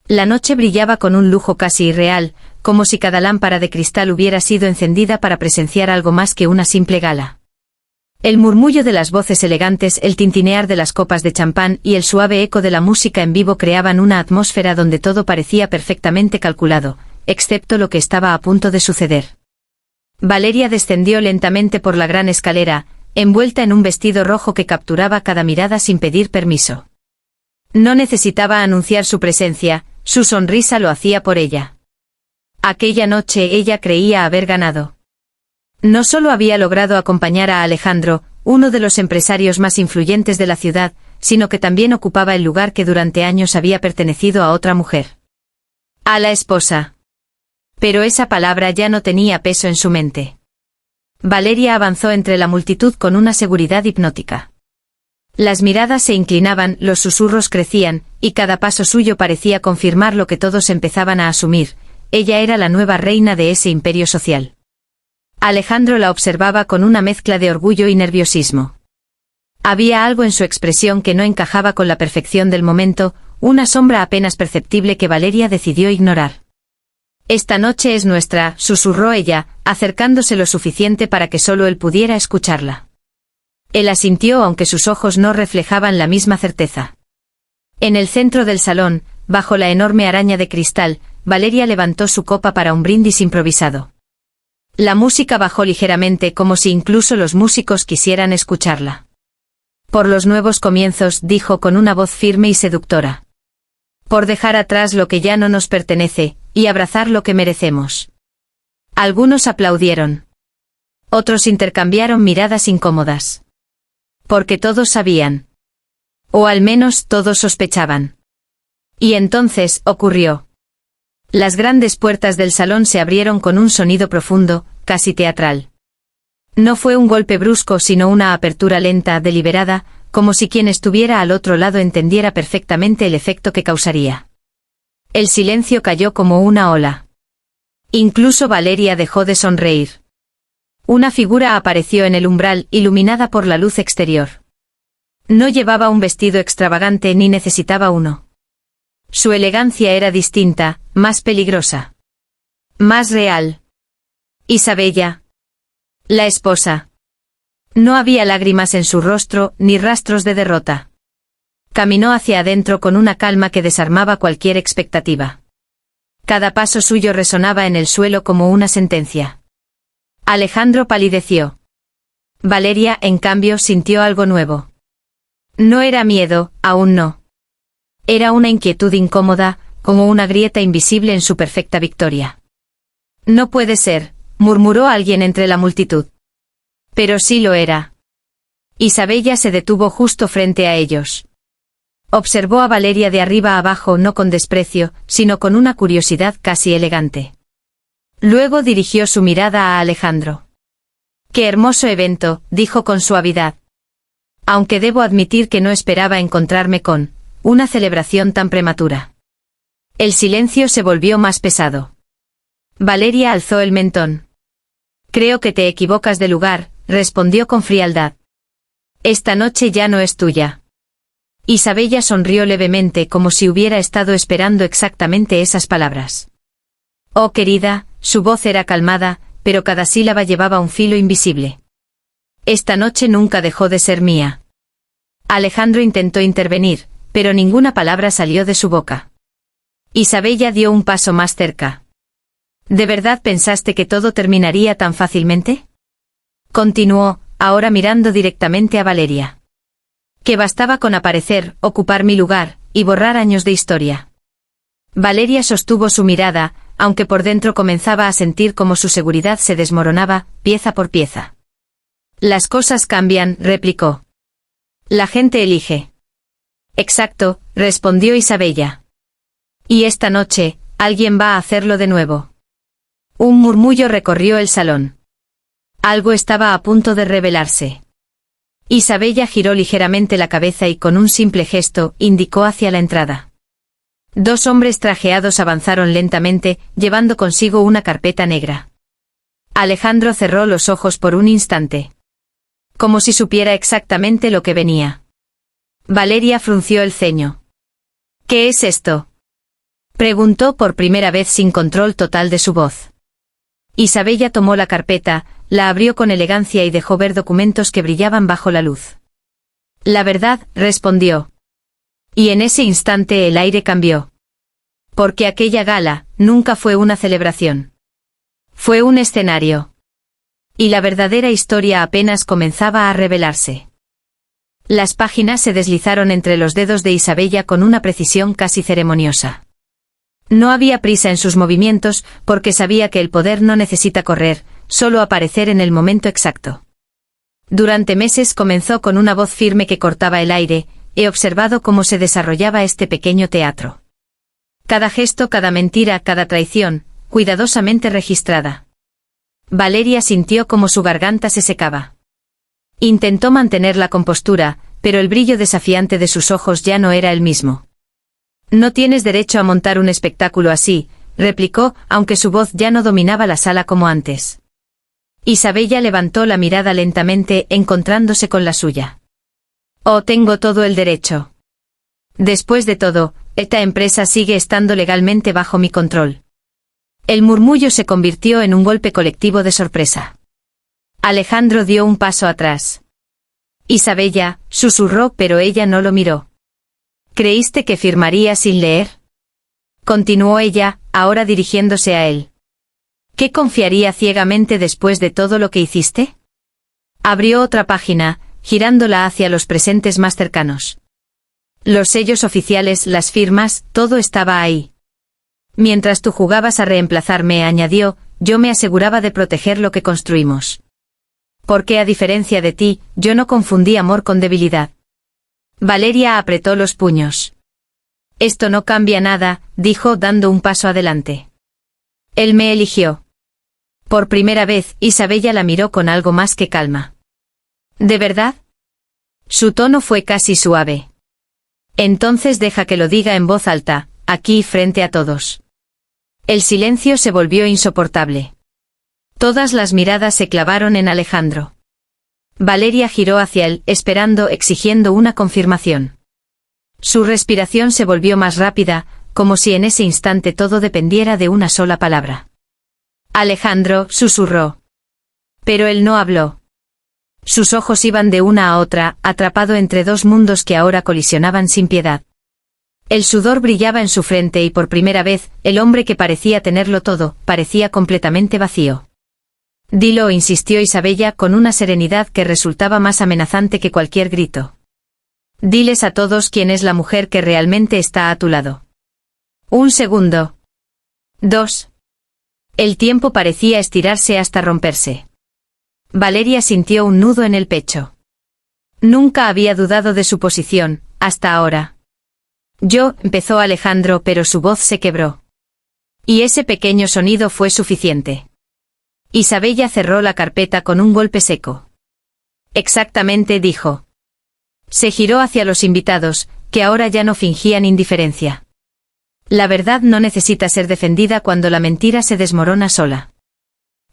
La noche brillaba con un lujo casi irreal, como si cada lámpara de cristal hubiera sido encendida para presenciar algo más que una simple gala. El murmullo de las voces elegantes, el tintinear de las copas de champán y el suave eco de la música en vivo creaban una atmósfera donde todo parecía perfectamente calculado, excepto lo que estaba a punto de suceder. Valeria descendió lentamente por la gran escalera, envuelta en un vestido rojo que capturaba cada mirada sin pedir permiso. No necesitaba anunciar su presencia, su sonrisa lo hacía por ella. Aquella noche ella creía haber ganado. No solo había logrado acompañar a Alejandro, uno de los empresarios más influyentes de la ciudad, sino que también ocupaba el lugar que durante años había pertenecido a otra mujer. A la esposa. Pero esa palabra ya no tenía peso en su mente. Valeria avanzó entre la multitud con una seguridad hipnótica. Las miradas se inclinaban, los susurros crecían, y cada paso suyo parecía confirmar lo que todos empezaban a asumir: ella era la nueva reina de ese imperio social. Alejandro la observaba con una mezcla de orgullo y nerviosismo. Había algo en su expresión que no encajaba con la perfección del momento, una sombra apenas perceptible que Valeria decidió ignorar. «Esta noche es nuestra», susurró ella, acercándose lo suficiente para que solo él pudiera escucharla. Él asintió aunque sus ojos no reflejaban la misma certeza. En el centro del salón, bajo la enorme araña de cristal, Valeria levantó su copa para un brindis improvisado. La música bajó ligeramente como si incluso los músicos quisieran escucharla. «Por los nuevos comienzos», dijo con una voz firme y seductora. «Por dejar atrás lo que ya no nos pertenece, y abrazar lo que merecemos». Algunos aplaudieron. Otros intercambiaron miradas incómodas. Porque todos sabían. O al menos todos sospechaban. Y entonces ocurrió. Las grandes puertas del salón se abrieron con un sonido profundo, casi teatral. No fue un golpe brusco sino una apertura lenta, deliberada, como si quien estuviera al otro lado entendiera perfectamente el efecto que causaría. El silencio cayó como una ola. Incluso Valeria dejó de sonreír. Una figura apareció en el umbral, iluminada por la luz exterior. No llevaba un vestido extravagante ni necesitaba uno. Su elegancia era distinta, más peligrosa. Más real. Isabella. La esposa. No había lágrimas en su rostro, ni rastros de derrota. Caminó hacia adentro con una calma que desarmaba cualquier expectativa. Cada paso suyo resonaba en el suelo como una sentencia. Alejandro palideció. Valeria, en cambio, sintió algo nuevo. No era miedo, aún no. Era una inquietud incómoda, como una grieta invisible en su perfecta victoria. «No puede ser», murmuró alguien entre la multitud. Pero sí lo era. Isabella se detuvo justo frente a ellos. Observó a Valeria de arriba a abajo no con desprecio, sino con una curiosidad casi elegante. Luego dirigió su mirada a Alejandro. «Qué hermoso evento», dijo con suavidad. «Aunque debo admitir que no esperaba encontrarme con una celebración tan prematura». El silencio se volvió más pesado. Valeria alzó el mentón. «Creo que te equivocas de lugar», respondió con frialdad. «Esta noche ya no es tuya». Isabella sonrió levemente como si hubiera estado esperando exactamente esas palabras. «Oh querida», su voz era calmada, pero cada sílaba llevaba un filo invisible. «Esta noche nunca dejó de ser mía». Alejandro intentó intervenir, pero ninguna palabra salió de su boca. Isabella dio un paso más cerca. «¿De verdad pensaste que todo terminaría tan fácilmente?», continuó, ahora mirando directamente a Valeria. «Que bastaba con aparecer, ocupar mi lugar, y borrar años de historia». Valeria sostuvo su mirada, aunque por dentro comenzaba a sentir como su seguridad se desmoronaba, pieza por pieza. «Las cosas cambian», replicó. «La gente elige». «Exacto», respondió Isabella. «Y esta noche, alguien va a hacerlo de nuevo». Un murmullo recorrió el salón. Algo estaba a punto de revelarse. Isabella giró ligeramente la cabeza y con un simple gesto, indicó hacia la entrada. Dos hombres trajeados avanzaron lentamente, llevando consigo una carpeta negra. Alejandro cerró los ojos por un instante. Como si supiera exactamente lo que venía. Valeria frunció el ceño. «¿Qué es esto?». Preguntó por primera vez sin control total de su voz. Isabella tomó la carpeta, la abrió con elegancia y dejó ver documentos que brillaban bajo la luz. La verdad, respondió. Y en ese instante el aire cambió. Porque aquella gala nunca fue una celebración. Fue un escenario. Y la verdadera historia apenas comenzaba a revelarse. Las páginas se deslizaron entre los dedos de Isabella con una precisión casi ceremoniosa. No había prisa en sus movimientos, porque sabía que el poder no necesita correr, solo aparecer en el momento exacto. Durante meses comenzó con una voz firme que cortaba el aire. He observado cómo se desarrollaba este pequeño teatro. Cada gesto, cada mentira, cada traición, cuidadosamente registrada. Valeria sintió como su garganta se secaba. Intentó mantener la compostura, pero el brillo desafiante de sus ojos ya no era el mismo. No tienes derecho a montar un espectáculo así, replicó, aunque su voz ya no dominaba la sala como antes. Isabella levantó la mirada lentamente, encontrándose con la suya. Oh, tengo todo el derecho. Después de todo, esta empresa sigue estando legalmente bajo mi control. El murmullo se convirtió en un golpe colectivo de sorpresa. Alejandro dio un paso atrás. Isabella, susurró, pero ella no lo miró. ¿Creíste que firmaría sin leer? Continuó ella, ahora dirigiéndose a él. ¿Qué confiaría ciegamente después de todo lo que hiciste? Abrió otra página, girándola hacia los presentes más cercanos. Los sellos oficiales, las firmas, todo estaba ahí. Mientras tú jugabas a reemplazarme, añadió, yo me aseguraba de proteger lo que construimos. Porque a diferencia de ti, yo no confundí amor con debilidad. Valeria apretó los puños. Esto no cambia nada, dijo dando un paso adelante. Él me eligió. Por primera vez, Isabella la miró con algo más que calma. ¿De verdad? Su tono fue casi suave. Entonces deja que lo diga en voz alta, aquí frente a todos. El silencio se volvió insoportable. Todas las miradas se clavaron en Alejandro. Valeria giró hacia él, esperando, exigiendo una confirmación. Su respiración se volvió más rápida, como si en ese instante todo dependiera de una sola palabra. Alejandro, susurró. Pero él no habló. Sus ojos iban de una a otra, atrapado entre dos mundos que ahora colisionaban sin piedad. El sudor brillaba en su frente y por primera vez, el hombre que parecía tenerlo todo, parecía completamente vacío. Dilo, insistió Isabella con una serenidad que resultaba más amenazante que cualquier grito. Diles a todos quién es la mujer que realmente está a tu lado. 1 segundo. 2. El tiempo parecía estirarse hasta romperse. Valeria sintió un nudo en el pecho. Nunca había dudado de su posición, hasta ahora. Yo, empezó Alejandro, pero su voz se quebró. Y ese pequeño sonido fue suficiente. Isabella cerró la carpeta con un golpe seco. Exactamente, dijo. Se giró hacia los invitados, que ahora ya no fingían indiferencia. La verdad no necesita ser defendida cuando la mentira se desmorona sola.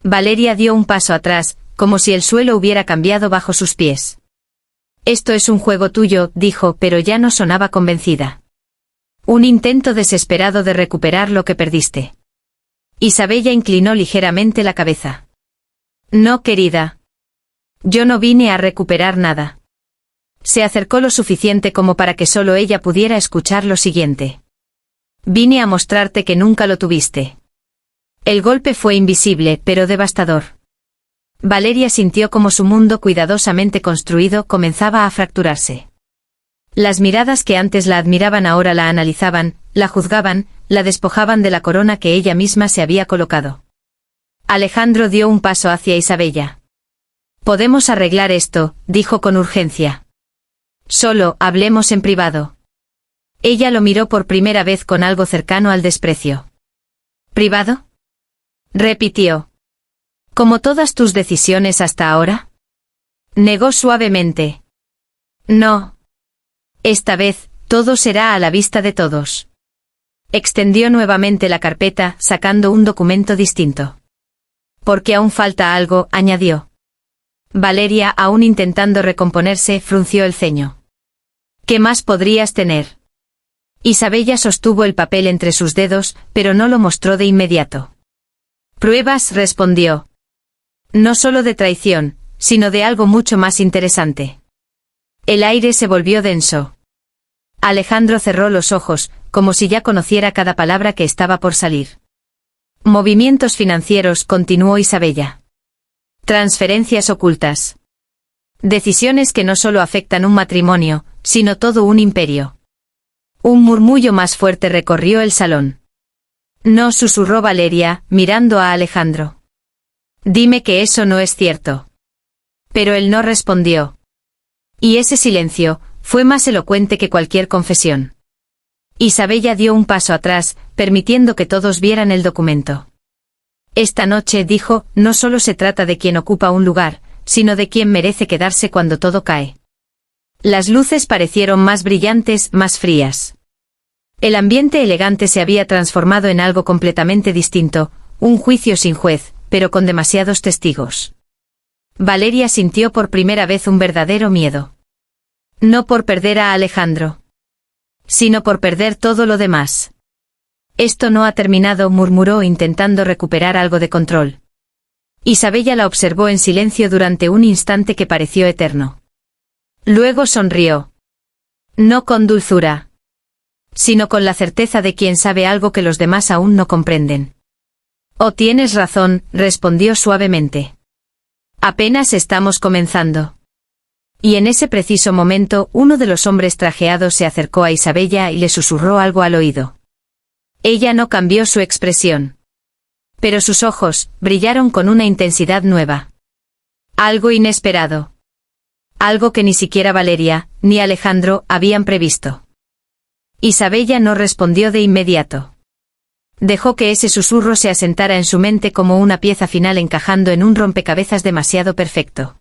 Valeria dio un paso atrás, como si el suelo hubiera cambiado bajo sus pies. Esto es un juego tuyo, dijo, pero ya no sonaba convencida. Un intento desesperado de recuperar lo que perdiste. Isabella inclinó ligeramente la cabeza. No, querida. Yo no vine a recuperar nada. Se acercó lo suficiente como para que solo ella pudiera escuchar lo siguiente. Vine a mostrarte que nunca lo tuviste. El golpe fue invisible, pero devastador. Valeria sintió como su mundo cuidadosamente construido comenzaba a fracturarse. Las miradas que antes la admiraban ahora la analizaban, la juzgaban, la despojaban de la corona que ella misma se había colocado. Alejandro dio un paso hacia Isabella. Podemos arreglar esto, dijo con urgencia. Solo, hablemos en privado. Ella lo miró por primera vez con algo cercano al desprecio. ¿Privado? Repitió. ¿Como todas tus decisiones hasta ahora? Negó suavemente. No. Esta vez, todo será a la vista de todos. Extendió nuevamente la carpeta, sacando un documento distinto. Porque aún falta algo, añadió. Valeria, aún intentando recomponerse, frunció el ceño. ¿Qué más podrías tener? Isabella sostuvo el papel entre sus dedos, pero no lo mostró de inmediato. Pruebas, respondió. No solo de traición, sino de algo mucho más interesante. El aire se volvió denso. Alejandro cerró los ojos, como si ya conociera cada palabra que estaba por salir. Movimientos financieros, continuó Isabella. Transferencias ocultas. Decisiones que no solo afectan un matrimonio, sino todo un imperio. Un murmullo más fuerte recorrió el salón. No, susurró Valeria, mirando a Alejandro. Dime que eso no es cierto. Pero él no respondió. Y ese silencio fue más elocuente que cualquier confesión. Isabella dio un paso atrás, permitiendo que todos vieran el documento. Esta noche, dijo, no solo se trata de quien ocupa un lugar, sino de quien merece quedarse cuando todo cae. Las luces parecieron más brillantes, más frías. El ambiente elegante se había transformado en algo completamente distinto, un juicio sin juez, pero con demasiados testigos. Valeria sintió por primera vez un verdadero miedo. No por perder a Alejandro, sino por perder todo lo demás. Esto no ha terminado, murmuró intentando recuperar algo de control. Isabella la observó en silencio durante un instante que pareció eterno. Luego sonrió. No con dulzura, sino con la certeza de quien sabe algo que los demás aún no comprenden. Oh, tienes razón, respondió suavemente. Apenas estamos comenzando. Y en ese preciso momento, uno de los hombres trajeados se acercó a Isabella y le susurró algo al oído. Ella no cambió su expresión. Pero sus ojos brillaron con una intensidad nueva. Algo inesperado. Algo que ni siquiera Valeria, ni Alejandro, habían previsto. Isabella no respondió de inmediato. Dejó que ese susurro se asentara en su mente como una pieza final encajando en un rompecabezas demasiado perfecto.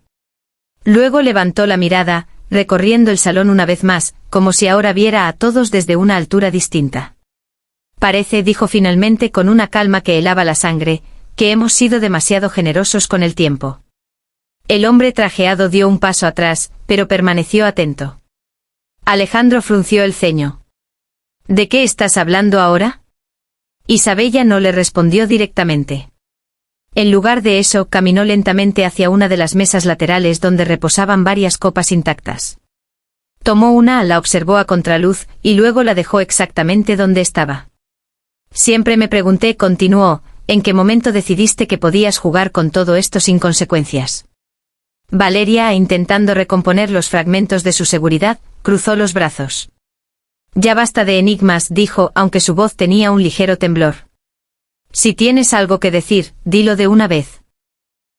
Luego levantó la mirada, recorriendo el salón una vez más, como si ahora viera a todos desde una altura distinta. Parece, dijo finalmente con una calma que helaba la sangre, que hemos sido demasiado generosos con el tiempo. El hombre trajeado dio un paso atrás, pero permaneció atento. Alejandro frunció el ceño. ¿De qué estás hablando ahora? Isabella no le respondió directamente. En lugar de eso, caminó lentamente hacia una de las mesas laterales donde reposaban varias copas intactas. Tomó una, la observó a contraluz, y luego la dejó exactamente donde estaba. Siempre me pregunté, continuó, ¿en qué momento decidiste que podías jugar con todo esto sin consecuencias? Valeria, intentando recomponer los fragmentos de su seguridad, cruzó los brazos. Ya basta de enigmas, dijo, aunque su voz tenía un ligero temblor. Si tienes algo que decir, dilo de una vez.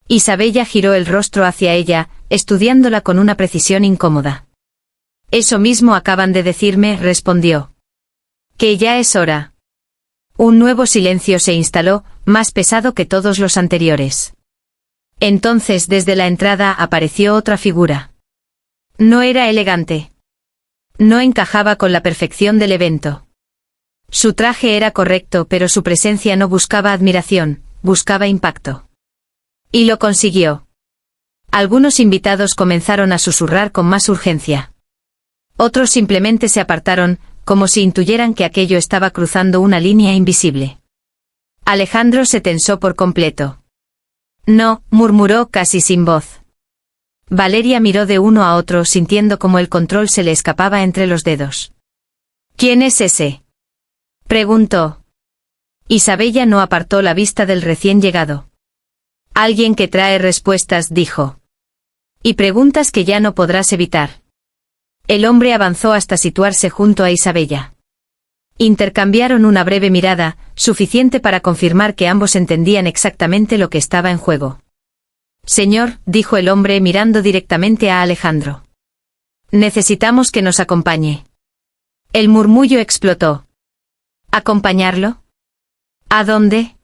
Isabella giró el rostro hacia ella, estudiándola con una precisión incómoda. Eso mismo acaban de decirme, respondió. Que ya es hora. Un nuevo silencio se instaló, más pesado que todos los anteriores. Entonces desde la entrada apareció otra figura. No era elegante. No encajaba con la perfección del evento. Su traje era correcto, pero su presencia no buscaba admiración, buscaba impacto. Y lo consiguió. Algunos invitados comenzaron a susurrar con más urgencia. Otros simplemente se apartaron, como si intuyeran que aquello estaba cruzando una línea invisible. Alejandro se tensó por completo. No, murmuró casi sin voz. Valeria miró de uno a otro sintiendo como el control se le escapaba entre los dedos. ¿Quién es ese?, preguntó. Isabella no apartó la vista del recién llegado. Alguien que trae respuestas, dijo. Y preguntas que ya no podrás evitar. El hombre avanzó hasta situarse junto a Isabella. Intercambiaron una breve mirada, suficiente para confirmar que ambos entendían exactamente lo que estaba en juego. Señor, dijo el hombre mirando directamente a Alejandro. Necesitamos que nos acompañe. El murmullo explotó. ¿Acompañarlo? ¿A dónde?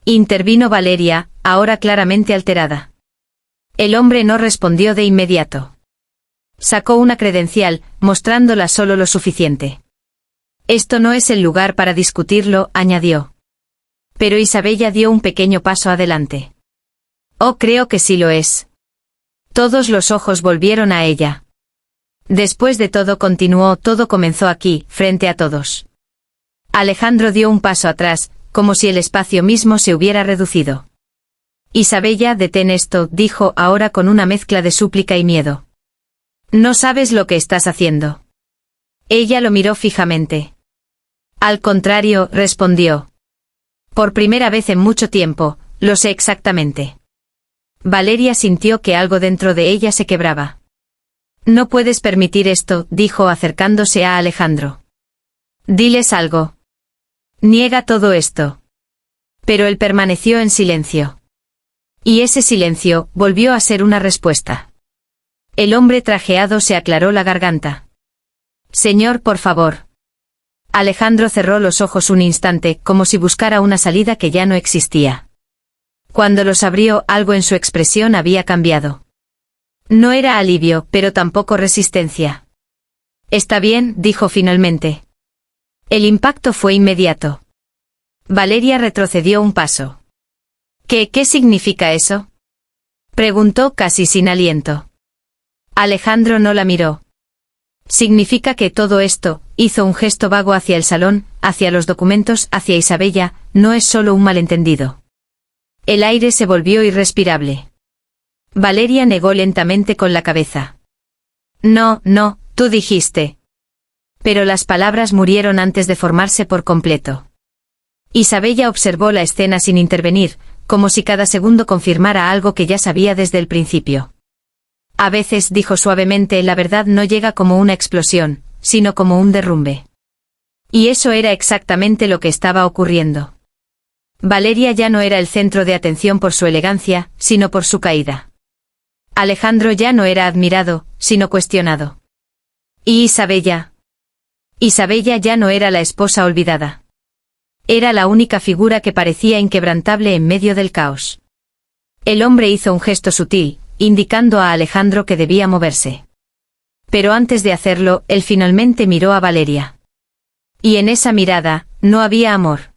Intervino Valeria, ahora claramente alterada. El hombre no respondió de inmediato. Sacó una credencial, mostrándola solo lo suficiente. Esto no es el lugar para discutirlo, añadió. Pero Isabella dio un pequeño paso adelante. Oh, creo que sí lo es. Todos los ojos volvieron a ella. Después de todo, continuó, todo comenzó aquí, frente a todos. Alejandro dio un paso atrás, como si el espacio mismo se hubiera reducido. Isabella, detén esto, dijo ahora con una mezcla de súplica y miedo. No sabes lo que estás haciendo. Ella lo miró fijamente. Al contrario, respondió. Por primera vez en mucho tiempo, lo sé exactamente. Valeria sintió que algo dentro de ella se quebraba. No puedes permitir esto, dijo acercándose a Alejandro. Diles algo. Niega todo esto. Pero él permaneció en silencio. Y ese silencio volvió a ser una respuesta. El hombre trajeado se aclaró la garganta. Señor, por favor. Alejandro cerró los ojos un instante, como si buscara una salida que ya no existía. Cuando los abrió, algo en su expresión había cambiado. No era alivio, pero tampoco resistencia. Está bien, dijo finalmente. El impacto fue inmediato. Valeria retrocedió un paso. ¿Qué significa eso?, preguntó casi sin aliento. Alejandro no la miró. Significa que todo esto, hizo un gesto vago hacia el salón, hacia los documentos, hacia Isabella, no es solo un malentendido. El aire se volvió irrespirable. Valeria negó lentamente con la cabeza. No, tú dijiste. Pero las palabras murieron antes de formarse por completo. Isabella observó la escena sin intervenir, como si cada segundo confirmara algo que ya sabía desde el principio. A veces, dijo suavemente, la verdad no llega como una explosión, sino como un derrumbe. Y eso era exactamente lo que estaba ocurriendo. Valeria ya no era el centro de atención por su elegancia, sino por su caída. Alejandro ya no era admirado, sino cuestionado. ¿Y Isabella? Isabella ya no era la esposa olvidada. Era la única figura que parecía inquebrantable en medio del caos. El hombre hizo un gesto sutil, indicando a Alejandro que debía moverse. Pero antes de hacerlo, él finalmente miró a Valeria. Y en esa mirada, no había amor.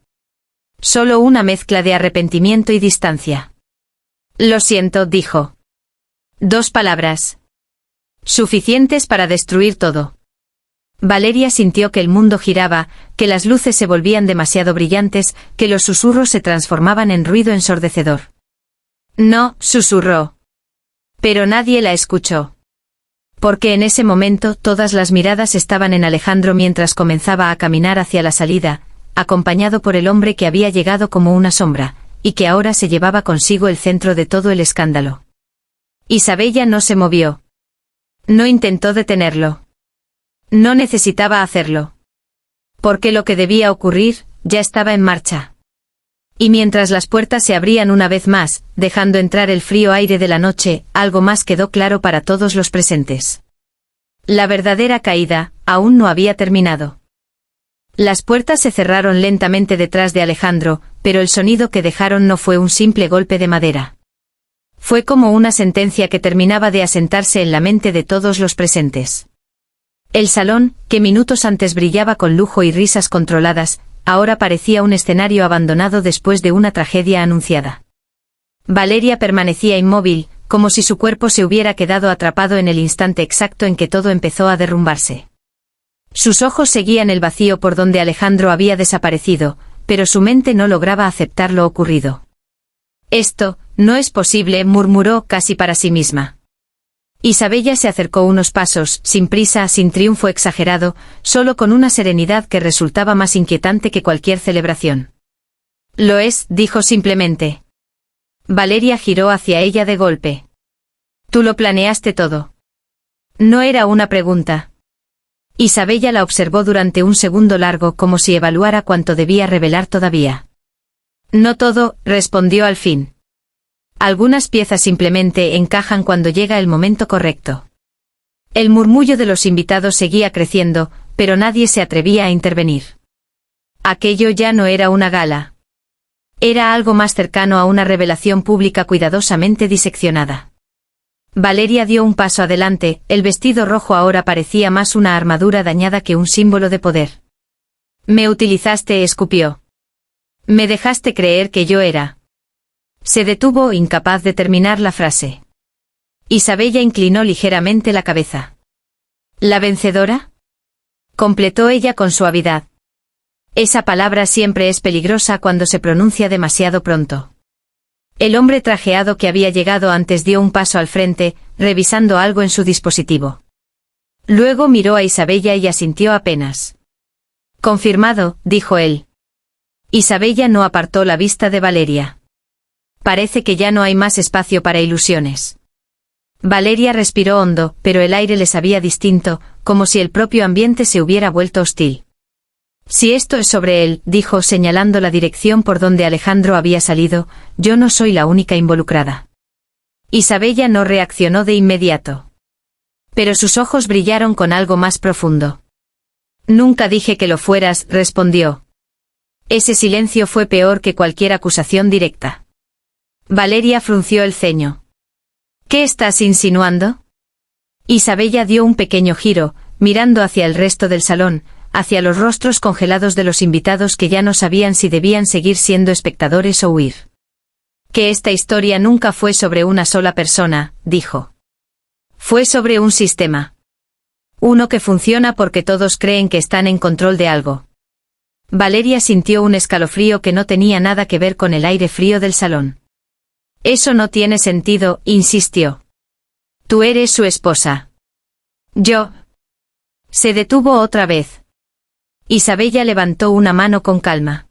Solo una mezcla de arrepentimiento y distancia. Lo siento, dijo. 2 palabras. Suficientes para destruir todo. Valeria sintió que el mundo giraba, que las luces se volvían demasiado brillantes, que los susurros se transformaban en ruido ensordecedor. No, susurró. Pero nadie la escuchó. Porque en ese momento todas las miradas estaban en Alejandro mientras comenzaba a caminar hacia la salida, acompañado por el hombre que había llegado como una sombra, y que ahora se llevaba consigo el centro de todo el escándalo. Isabella no se movió. No intentó detenerlo. No necesitaba hacerlo. Porque lo que debía ocurrir, ya estaba en marcha. Y mientras las puertas se abrían una vez más, dejando entrar el frío aire de la noche, algo más quedó claro para todos los presentes. La verdadera caída, aún no había terminado. Las puertas se cerraron lentamente detrás de Alejandro, pero el sonido que dejaron no fue un simple golpe de madera. Fue como una sentencia que terminaba de asentarse en la mente de todos los presentes. El salón, que minutos antes brillaba con lujo y risas controladas, ahora parecía un escenario abandonado después de una tragedia anunciada. Valeria permanecía inmóvil, como si su cuerpo se hubiera quedado atrapado en el instante exacto en que todo empezó a derrumbarse. Sus ojos seguían el vacío por donde Alejandro había desaparecido, pero su mente no lograba aceptar lo ocurrido. Esto, no es posible, murmuró casi para sí misma. Isabella se acercó unos pasos, sin prisa, sin triunfo exagerado, solo con una serenidad que resultaba más inquietante que cualquier celebración. Lo es, dijo simplemente. Valeria giró hacia ella de golpe. Tú lo planeaste todo. No era una pregunta. Isabella la observó durante un segundo largo como si evaluara cuánto debía revelar todavía. No todo, respondió al fin. Algunas piezas simplemente encajan cuando llega el momento correcto. El murmullo de los invitados seguía creciendo, pero nadie se atrevía a intervenir. Aquello ya no era una gala. Era algo más cercano a una revelación pública cuidadosamente diseccionada. Valeria dio un paso adelante, el vestido rojo ahora parecía más una armadura dañada que un símbolo de poder. Me utilizaste, escupió. Me dejaste creer que yo era. Se detuvo, incapaz de terminar la frase. Isabella inclinó ligeramente la cabeza. ¿La vencedora? Completó ella con suavidad. Esa palabra siempre es peligrosa cuando se pronuncia demasiado pronto. El hombre trajeado que había llegado antes dio un paso al frente, revisando algo en su dispositivo. Luego miró a Isabella y asintió apenas. Confirmado, dijo él. Isabella no apartó la vista de Valeria. Parece que ya no hay más espacio para ilusiones. Valeria respiró hondo, pero el aire le sabía distinto, como si el propio ambiente se hubiera vuelto hostil. Si esto es sobre él, dijo señalando la dirección por donde Alejandro había salido, yo no soy la única involucrada. Isabella no reaccionó de inmediato. Pero sus ojos brillaron con algo más profundo. Nunca dije que lo fueras, respondió. Ese silencio fue peor que cualquier acusación directa. Valeria frunció el ceño. ¿Qué estás insinuando? Isabella dio un pequeño giro, mirando hacia el resto del salón, hacia los rostros congelados de los invitados que ya no sabían si debían seguir siendo espectadores o huir. Que esta historia nunca fue sobre una sola persona, dijo. Fue sobre un sistema. Uno que funciona porque todos creen que están en control de algo. Valeria sintió un escalofrío que no tenía nada que ver con el aire frío del salón. Eso no tiene sentido, insistió. Tú eres su esposa. Yo. Se detuvo otra vez. Isabella levantó una mano con calma.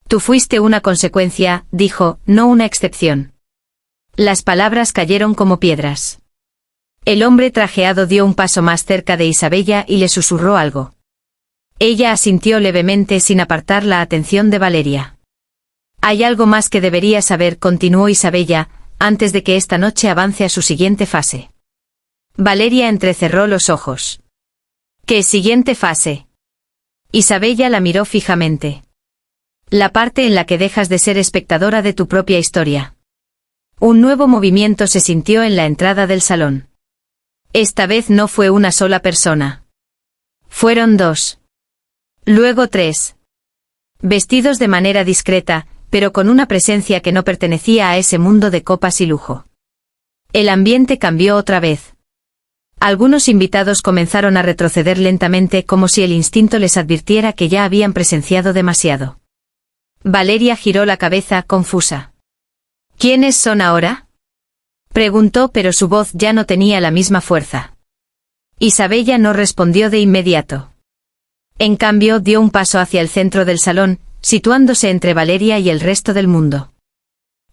Tú fuiste una consecuencia, dijo, no una excepción. Las palabras cayeron como piedras. El hombre trajeado dio un paso más cerca de Isabella y le susurró algo. Ella asintió levemente sin apartar la atención de Valeria. Hay algo más que debería saber, continuó Isabella, antes de que esta noche avance a su siguiente fase. Valeria entrecerró los ojos. ¿Qué siguiente fase? Isabella la miró fijamente. La parte en la que dejas de ser espectadora de tu propia historia. Un nuevo movimiento se sintió en la entrada del salón. Esta vez no fue una sola persona. Fueron dos. Luego tres. Vestidos de manera discreta, pero con una presencia que no pertenecía a ese mundo de copas y lujo. El ambiente cambió otra vez. Algunos invitados comenzaron a retroceder lentamente como si el instinto les advirtiera que ya habían presenciado demasiado. Valeria giró la cabeza, confusa. ¿Quiénes son ahora? Preguntó, pero su voz ya no tenía la misma fuerza. Isabella no respondió de inmediato. En cambio, dio un paso hacia el centro del salón, situándose entre Valeria y el resto del mundo.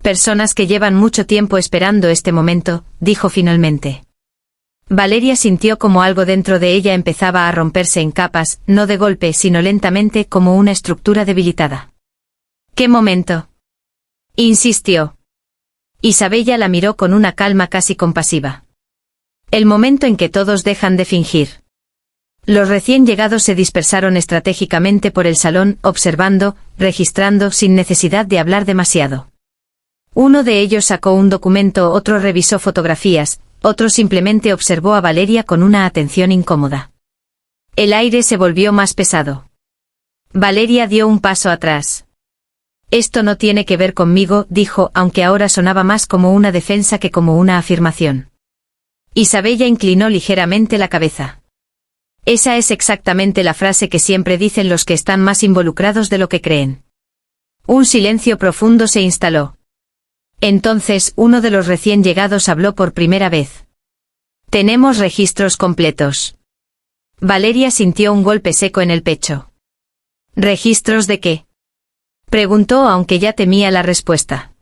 Personas que llevan mucho tiempo esperando este momento, dijo finalmente. Valeria sintió como algo dentro de ella empezaba a romperse en capas, no de golpe sino lentamente como una estructura debilitada. ¿Qué momento? Insistió. Isabella la miró con una calma casi compasiva. El momento en que todos dejan de fingir. Los recién llegados se dispersaron estratégicamente por el salón, observando, registrando sin necesidad de hablar demasiado. Uno de ellos sacó un documento, otro revisó fotografías, otro simplemente observó a Valeria con una atención incómoda. El aire se volvió más pesado. Valeria dio un paso atrás. Esto no tiene que ver conmigo, dijo, aunque ahora sonaba más como una defensa que como una afirmación. Isabella inclinó ligeramente la cabeza. Esa es exactamente la frase que siempre dicen los que están más involucrados de lo que creen. Un silencio profundo se instaló. Entonces, uno de los recién llegados habló por primera vez. Tenemos registros completos. Valeria sintió un golpe seco en el pecho. ¿Registros de qué? Preguntó, aunque ya temía la respuesta.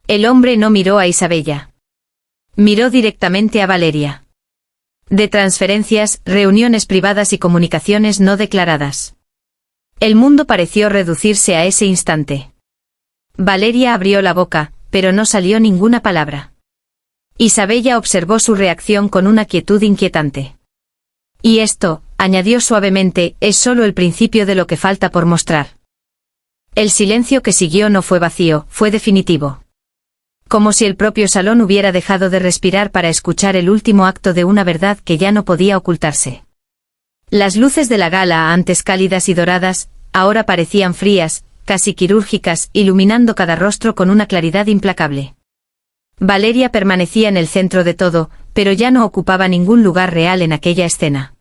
El hombre no miró a Isabella. Miró directamente a Valeria. De transferencias, reuniones privadas y comunicaciones no declaradas. El mundo pareció reducirse a ese instante. Valeria abrió la boca, pero no salió ninguna palabra. Isabella observó su reacción con una quietud inquietante. Y esto, añadió suavemente, es solo el principio de lo que falta por mostrar. El silencio que siguió no fue vacío, fue definitivo. Como si el propio salón hubiera dejado de respirar para escuchar el último acto de una verdad que ya no podía ocultarse. Las luces de la gala, antes cálidas y doradas, ahora parecían frías, casi quirúrgicas, iluminando cada rostro con una claridad implacable. Valeria permanecía en el centro de todo, pero ya no ocupaba ningún lugar real en aquella escena.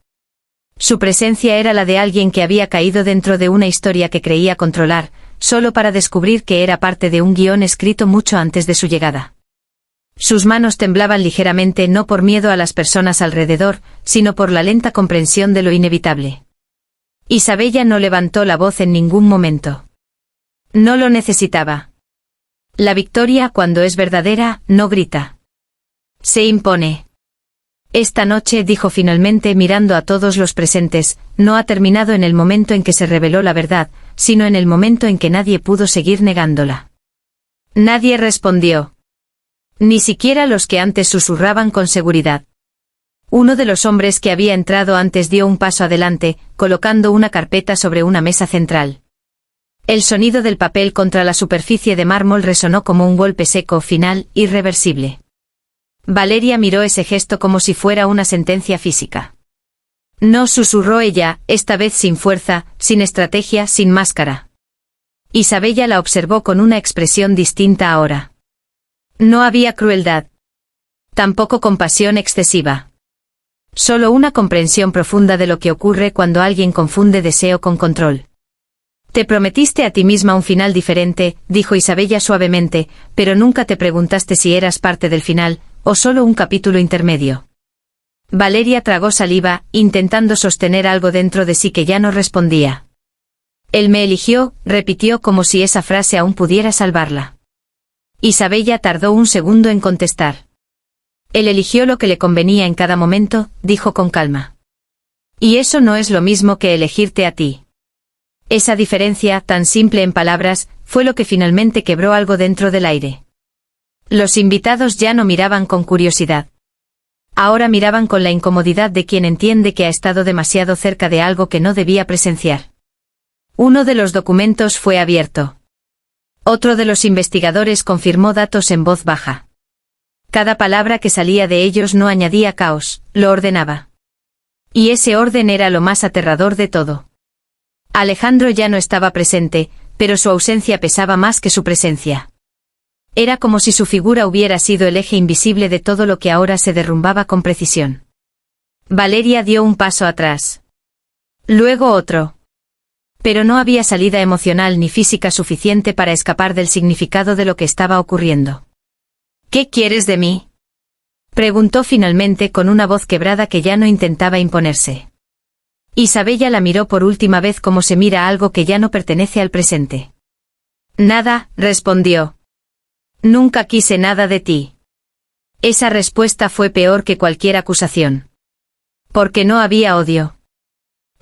Su presencia era la de alguien que había caído dentro de una historia que creía controlar, solo para descubrir que era parte de un guión escrito mucho antes de su llegada. Sus manos temblaban ligeramente no por miedo a las personas alrededor, sino por la lenta comprensión de lo inevitable. Isabella no levantó la voz en ningún momento. No lo necesitaba. La victoria, cuando es verdadera, no grita. Se impone. Esta noche, dijo finalmente mirando a todos los presentes, no ha terminado en el momento en que se reveló la verdad, sino en el momento en que nadie pudo seguir negándola. Nadie respondió. Ni siquiera los que antes susurraban con seguridad. Uno de los hombres que había entrado antes dio un paso adelante, colocando una carpeta sobre una mesa central. El sonido del papel contra la superficie de mármol resonó como un golpe seco, final, irreversible. Valeria miró ese gesto como si fuera una sentencia física. No, susurró ella, esta vez sin fuerza, sin estrategia, sin máscara. Isabella la observó con una expresión distinta ahora. No había crueldad. Tampoco compasión excesiva. Solo una comprensión profunda de lo que ocurre cuando alguien confunde deseo con control. Te prometiste a ti misma un final diferente, dijo Isabella suavemente, pero nunca te preguntaste si eras parte del final, o solo un capítulo intermedio. Valeria tragó saliva, intentando sostener algo dentro de sí que ya no respondía. Él me eligió, repitió como si esa frase aún pudiera salvarla. Isabella tardó un segundo en contestar. Él eligió lo que le convenía en cada momento, dijo con calma. Y eso no es lo mismo que elegirte a ti. Esa diferencia, tan simple en palabras, fue lo que finalmente quebró algo dentro del aire. Los invitados ya no miraban con curiosidad. Ahora miraban con la incomodidad de quien entiende que ha estado demasiado cerca de algo que no debía presenciar. Uno de los documentos fue abierto. Otro de los investigadores confirmó datos en voz baja. Cada palabra que salía de ellos no añadía caos, lo ordenaba. Y ese orden era lo más aterrador de todo. Alejandro ya no estaba presente, pero su ausencia pesaba más que su presencia. Era como si su figura hubiera sido el eje invisible de todo lo que ahora se derrumbaba con precisión. Valeria dio un paso atrás. Luego otro. Pero no había salida emocional ni física suficiente para escapar del significado de lo que estaba ocurriendo. ¿Qué quieres de mí?, preguntó finalmente con una voz quebrada que ya no intentaba imponerse. Isabella la miró por última vez como se mira algo que ya no pertenece al presente. Nada, respondió. Nunca quise nada de ti. Esa respuesta fue peor que cualquier acusación. Porque no había odio.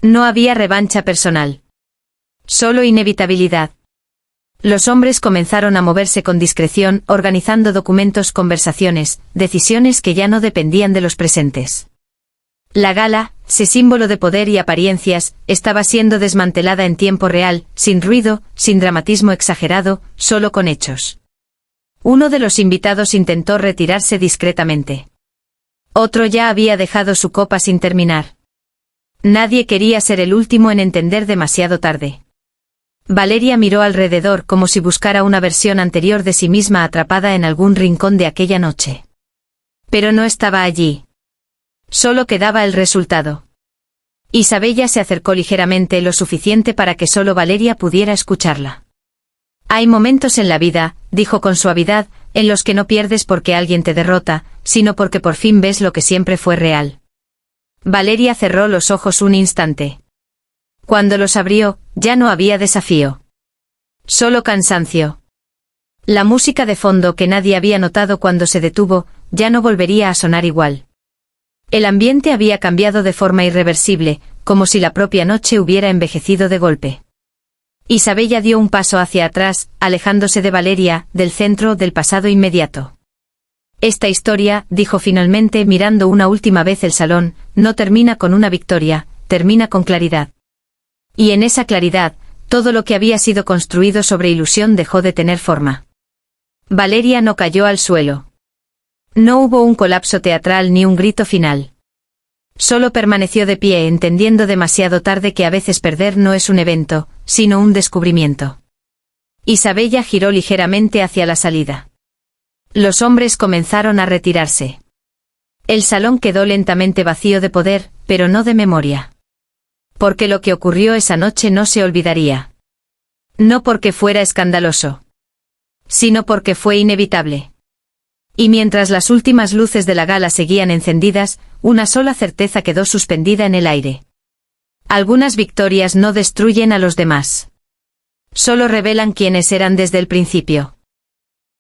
No había revancha personal. Solo inevitabilidad. Los hombres comenzaron a moverse con discreción, organizando documentos, conversaciones, decisiones que ya no dependían de los presentes. La gala, ese símbolo de poder y apariencias, estaba siendo desmantelada en tiempo real, sin ruido, sin dramatismo exagerado, solo con hechos. Uno de los invitados intentó retirarse discretamente. Otro ya había dejado su copa sin terminar. Nadie quería ser el último en entender demasiado tarde. Valeria miró alrededor como si buscara una versión anterior de sí misma atrapada en algún rincón de aquella noche. Pero no estaba allí. Solo quedaba el resultado. Isabella se acercó ligeramente, lo suficiente para que solo Valeria pudiera escucharla. Hay momentos en la vida, dijo con suavidad, en los que no pierdes porque alguien te derrota, sino porque por fin ves lo que siempre fue real. Valeria cerró los ojos un instante. Cuando los abrió, ya no había desafío. Solo cansancio. La música de fondo que nadie había notado cuando se detuvo, ya no volvería a sonar igual. El ambiente había cambiado de forma irreversible, como si la propia noche hubiera envejecido de golpe. Isabella dio un paso hacia atrás, alejándose de Valeria, del centro del pasado inmediato. Esta historia, dijo finalmente mirando una última vez el salón, no termina con una victoria, termina con claridad. Y en esa claridad, todo lo que había sido construido sobre ilusión dejó de tener forma. Valeria no cayó al suelo. No hubo un colapso teatral ni un grito final. Solo permaneció de pie, entendiendo demasiado tarde que a veces perder no es un evento, sino un descubrimiento. Isabella giró ligeramente hacia la salida. Los hombres comenzaron a retirarse. El salón quedó lentamente vacío de poder, pero no de memoria. Porque lo que ocurrió esa noche no se olvidaría. No porque fuera escandaloso, sino porque fue inevitable. Y mientras las últimas luces de la gala seguían encendidas, una sola certeza quedó suspendida en el aire. Algunas victorias no destruyen a los demás. Solo revelan quiénes eran desde el principio.